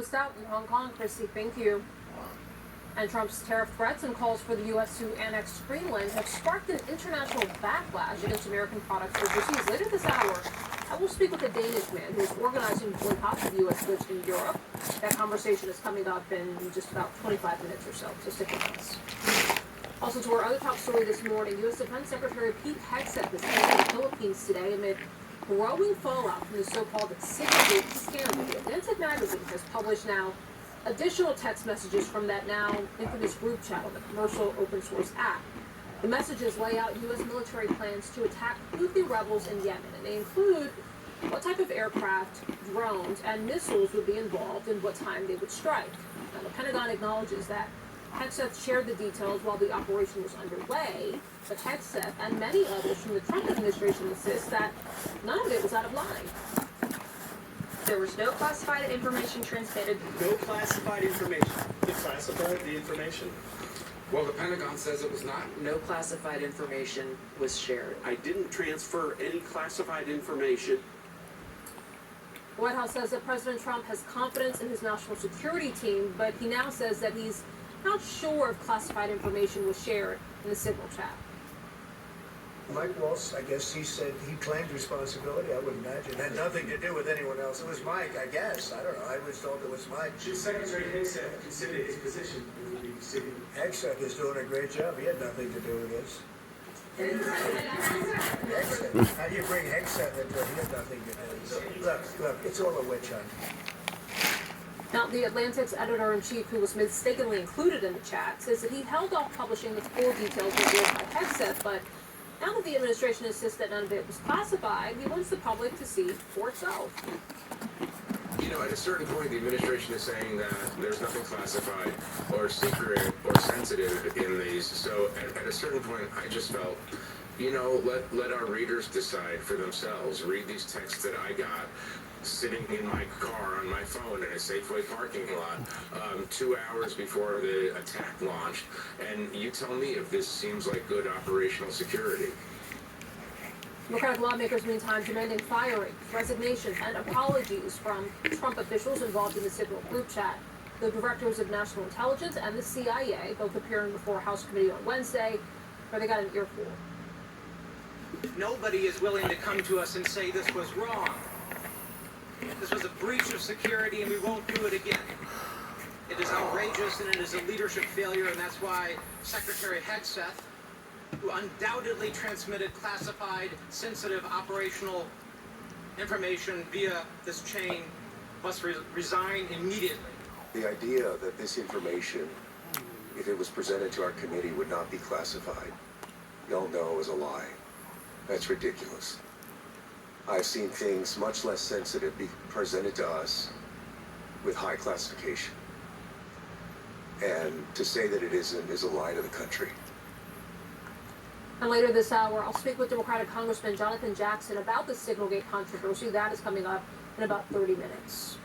closed out in Hong Kong. Christy, thank you. And Trump's tariff threats and calls for the U.S. to annex Greenland have sparked an international backlash against American products overseas. Later this hour, I will speak with a Danish man who is organizing boycotts of U.S. goods in Europe. That conversation is coming up in just about 25 minutes or so stick with us. Also, to our other top story this morning, U.S. Defense Secretary Pete Hegseth is heading to the Philippines today amid growing fallout from the so-called Signal scandal. The Atlantic magazine has published now additional text messages from that now infamous group chat on the Commercial Open Source app. The messages lay out U.S. military plans to attack Houthi rebels in Yemen, and they include what type of aircraft, drones, and missiles would be involved and what time they would strike. Now, the Pentagon acknowledges that Hegseth shared the details while the operation was underway, but Hegseth and many others from the Trump administration insist that none of it was out of line. There was no classified information transmitted. No classified information. Declassified the information? Well, the Pentagon says it was not. No classified information was shared. I didn't transfer any classified information. The White House says that President Trump has confidence in his national security team, but he now says that he's not sure if classified information was shared in the Signal chat. Mike Waltz, I guess he said he claimed responsibility. I would imagine. It had nothing to do with anyone else. It was Mike, I guess. I don't know. I was told it was Mike. Should Secretary Hegseth consider his position with the city? Hegseth is doing a great job. He had nothing to do with this. Hegseth. How do you bring Hegseth into it? He had nothing to do with it. Look, it's all a witch hunt. Now, the Atlantic's editor-in-chief, who was mistakenly included in the chat, says that he held off publishing the full details revealed by Hegseth, but now that the administration insists that none of it was classified, he wants the public to see for itself. You know, at a certain point, the administration is saying that there's nothing classified or secret or sensitive in these. So at a certain point, I just felt, you know, let our readers decide for themselves. Read these texts that I got sitting in my car on my phone in a Safeway parking lot 2 hours before the attack launched, and you tell me if this seems like good operational security. Democratic lawmakers, meantime, demanding firing, resignation, and apologies from Trump officials involved in the Signal group chat. The directors of national intelligence and the CIA, both appearing before a House committee on Wednesday, where they got an earful. Nobody is willing to come to us and say this was wrong. This was a breach of security, and we won't do it again. It is outrageous, and it is a leadership failure, and that's why Secretary Hegseth, who undoubtedly transmitted classified, sensitive operational information via this chain, must resign immediately. The idea that this information, if it was presented to our committee, would not be classified, y'all know is a lie. That's ridiculous. I've seen things much less sensitive be presented to us with high classification. And to say that it isn't is a lie to the country. And later this hour, I'll speak with Democratic Congressman Jonathan Jackson about the Signalgate controversy. That is coming up in about 30 minutes.